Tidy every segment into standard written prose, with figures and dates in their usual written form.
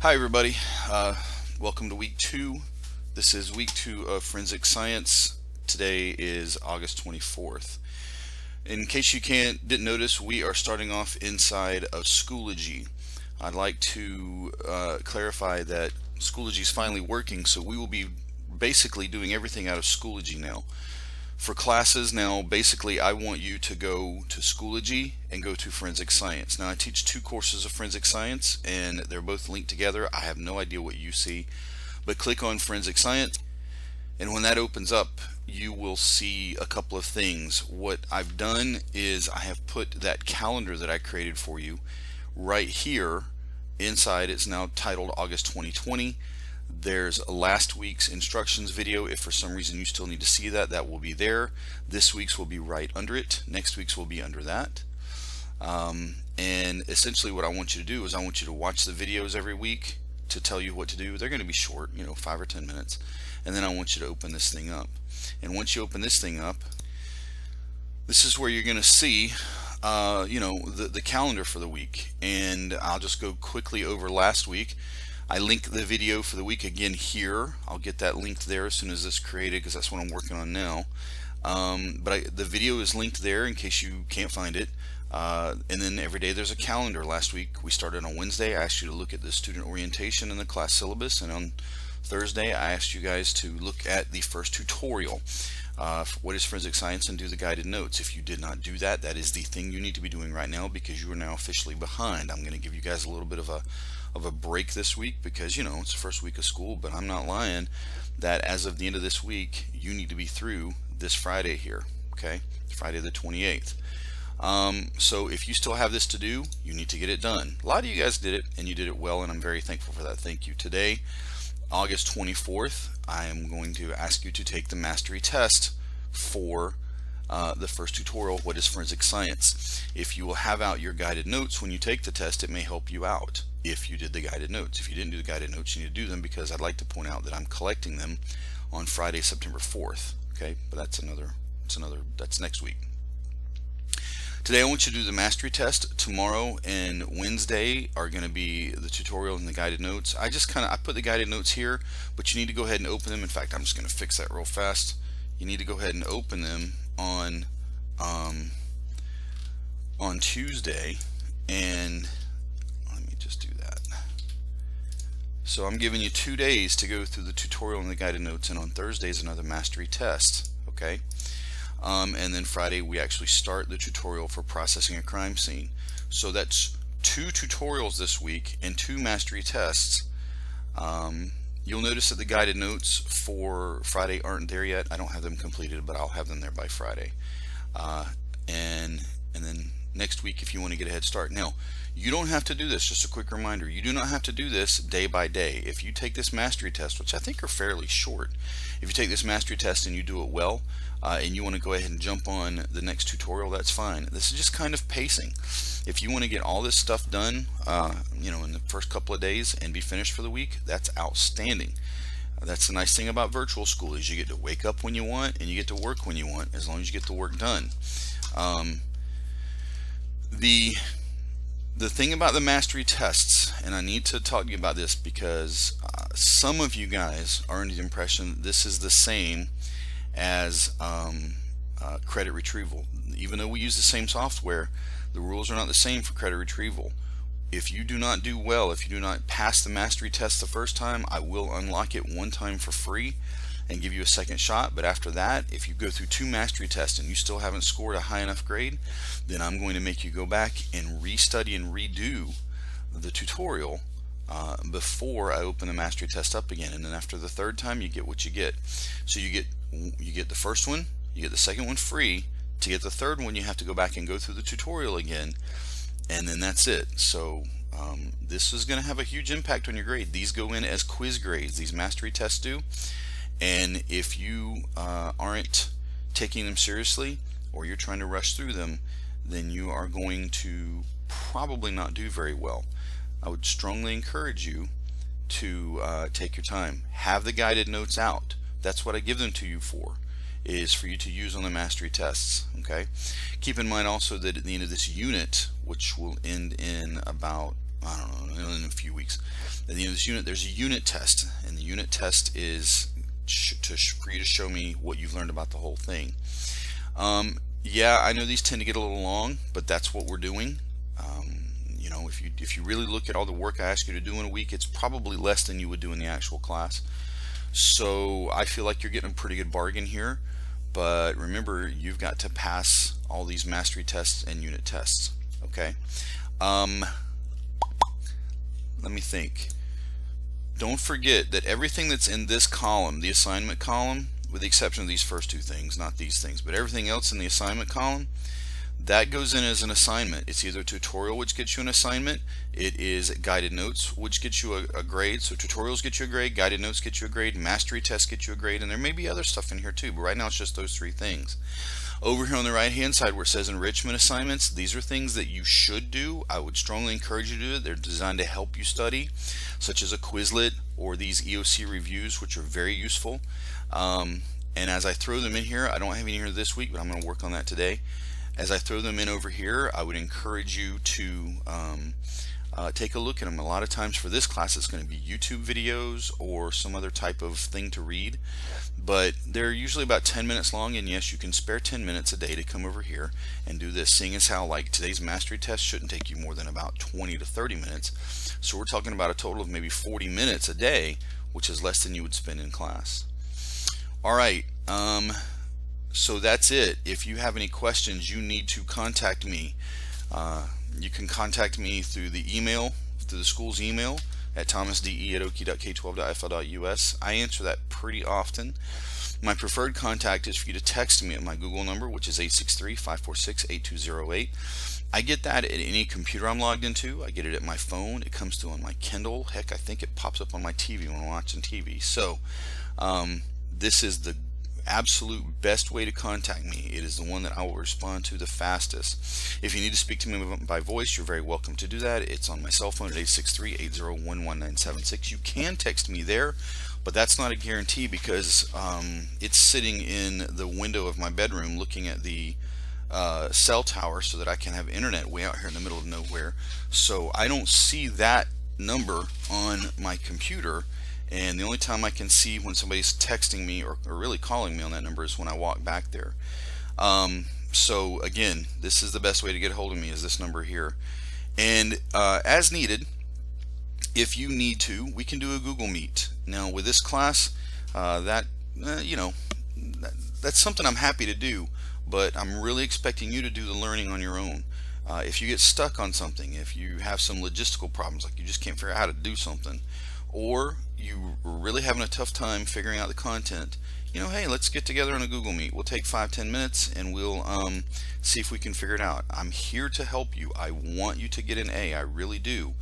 Hi everybody, welcome to week 2. This is week 2 of Forensic Science. Today is August 24th. In case you didn't notice, we are starting off inside of Schoology. I'd like to clarify that Schoology is finally working, so we will be basically doing everything out of Schoology now. For classes now, basically I want you to go to Schoology and go to Forensic Science. Now I teach 2 courses of Forensic Science and they're both linked together. I have no idea what you see, but click on Forensic Science, and when that opens up you will see a couple of things. What I've done is I have put that calendar that I created for you right here inside. It's now titled August 2020. There's last week's instructions video. If for some reason you still need to see that, that will be there. This week's will be right under it. Next week's will be under that. And essentially what I want you to do is I want you to watch the videos every week to tell you what to do. They're going to be short, 5 or 10 minutes. And then I want you to open this thing up. And once you open this thing up, this is where you're going to see the calendar for the week. And I'll just go quickly over last week. I link the video for the week again here. I'll get that linked there as soon as this is created because that's what I'm working on now. The video is linked there in case you can't find it. And then every day there's a calendar. Last week we started on Wednesday. I asked you to look at the student orientation and the class syllabus, and on Thursday I asked you guys to look at the first tutorial. What is forensic science, and do the guided notes. If you did not do that, that is the thing you need to be doing right now because you are now officially behind. I'm going to give you guys a little bit of a break this week because it's the first week of school, but I'm not lying that as of the end of this week you need to be through this Friday here, okay? Friday the 28th. So if you still have this to do, you need to get it done. A lot of you guys did it and you did it well, and I'm very thankful for that. Thank you. Today, August 24th, I am going to ask you to take the mastery test for the first tutorial, what is forensic science. If you will have out your guided notes when you take the test, it may help you out if you did the guided notes. If you didn't do the guided notes, you need to do them because I'd like to point out that I'm collecting them on Friday, September 4th. Okay, but that's next week. Today I want you to do the mastery test. Tomorrow and Wednesday are going to be the tutorial and the guided notes. I put the guided notes here, but you need to go ahead and open them. In fact, I'm just going to fix that real fast. You need to go ahead and open them on Tuesday, and let me just do that. So I'm giving you 2 days to go through the tutorial and the guided notes, and on Thursday is another mastery test. Okay. And then Friday we actually start the tutorial for processing a crime scene. So that's 2 tutorials this week and 2 mastery tests. You'll notice that the guided notes for Friday aren't there yet. I don't have them completed, but I'll have them there by Friday. And then next week if you want to get a head start. Now, you don't have to do this. Just a quick reminder, you do not have to do this day by day. If you take this mastery test, which I think are fairly short, if you take this mastery test and you do it well, and you want to go ahead and jump on the next tutorial, that's fine. This is just kind of pacing. If you want to get all this stuff done in the first couple of days and be finished for the week, that's outstanding. That's the nice thing about virtual school, is you get to wake up when you want and you get to work when you want, as long as you get the work done. The thing about the mastery tests, and I need to talk to you about this because some of you guys are under the impression that this is the same as credit retrieval. Even though we use the same software, the rules are not the same for credit retrieval. If you do not do well, if you do not pass the mastery test the first time, I will unlock it one time for free and give you a second shot. But after that, if you go through 2 mastery tests and you still haven't scored a high enough grade, then I'm going to make you go back and restudy and redo the tutorial before I open the mastery test up again. And then after the 3rd time, you get what you get. So you get the first one, you get the second one free. To get the 3rd one, you have to go back and go through the tutorial again, and then that's it. So this is going to have a huge impact on your grade. These go in as quiz grades, these mastery tests do. And if you aren't taking them seriously, or you're trying to rush through them, then you are going to probably not do very well. I would strongly encourage you to take your time. Have the guided notes out. That's what I give them to you for, is for you to use on the mastery tests. Okay. Keep in mind also that at the end of this unit, which will end in about, I don't know, in few weeks. At the end of this unit, there's a unit test, and the unit test is for you to show me what you've learned about the whole thing. Yeah, I know these tend to get a little long, but that's what we're doing. You know, if you really look at all the work I ask you to do in a week, it's probably less than you would do in the actual class. So I feel like you're getting a pretty good bargain here. But remember, you've got to pass all these mastery tests and unit tests. Okay. Let me think. Don't forget that everything that's in this column, the assignment column, with the exception of these first two things, not these things, but everything else in the assignment column, that goes in as an assignment. It's either tutorial, which gets you an assignment, it is guided notes, which gets you a grade. So tutorials get you a grade, guided notes get you a grade, mastery tests get you a grade, and there may be other stuff in here too, but right now it's just those three things. Over here on the right hand side where it says enrichment assignments, these are things that you should do. I would strongly encourage you to do it. They're designed to help you study, such as a Quizlet or these EOC reviews, which are very useful. And as I throw them in here, I don't have any here this week, but I'm going to work on that today. As I throw them in over here, I would encourage you to take a look at them. A lot of times for this class it's going to be YouTube videos or some other type of thing to read, but they're usually about 10 minutes long, and yes, you can spare 10 minutes a day to come over here and do this, seeing as how like today's mastery test shouldn't take you more than about 20 to 30 minutes. So we're talking about a total of maybe 40 minutes a day, which is less than you would spend in class. Alright, so that's it. If you have any questions, you need to contact me. You can contact me through the email, through the school's email at thomasde@okie.k12.fl.us. I answer that pretty often. My preferred contact is for you to text me at my Google number, which is 863-546-8208. I get that at any computer I'm logged into. I get it at my phone. It comes through on my Kindle. Heck, I think it pops up on my TV when I'm watching TV. So this is the absolute best way to contact me. It is the one that I will respond to the fastest. If you need to speak to me by voice, you're very welcome to do that. It's on my cell phone at 863-801-1976. You can text me there, but that's not a guarantee because it's sitting in the window of my bedroom looking at the cell tower so that I can have internet way out here in the middle of nowhere. So I don't see that number on my computer, and the only time I can see when somebody's texting me or really calling me on that number is when I walk back there. So again, this is the best way to get a hold of me, is this number here. And as needed, if you need to, we can do a Google Meet. Now with this class, you know, that's something I'm happy to do, but I'm really expecting you to do the learning on your own. If you get stuck on something, if you have some logistical problems, like you just can't figure out how to do something, or you are really having a tough time figuring out the content, you know, hey, let's get together on a Google Meet. We'll take 5-10 minutes and we'll see if we can figure it out. I'm here to help you. I want you to get an A, I really do,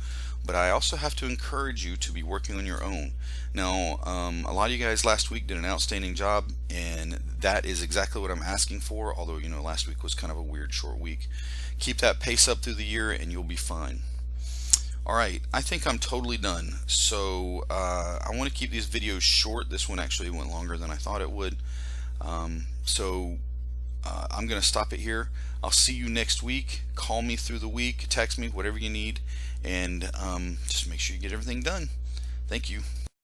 but I also have to encourage you to be working on your own. Now a lot of you guys last week did an outstanding job, and that is exactly what I'm asking for, although you know last week was kind of a weird short week. Keep that pace up through the year and you'll be fine. Alright, I think I'm totally done. So I want to keep these videos short. This one actually went longer than I thought it would. I'm going to stop it here. I'll see you next week. Call me through the week, text me, whatever you need, and just make sure you get everything done. Thank you.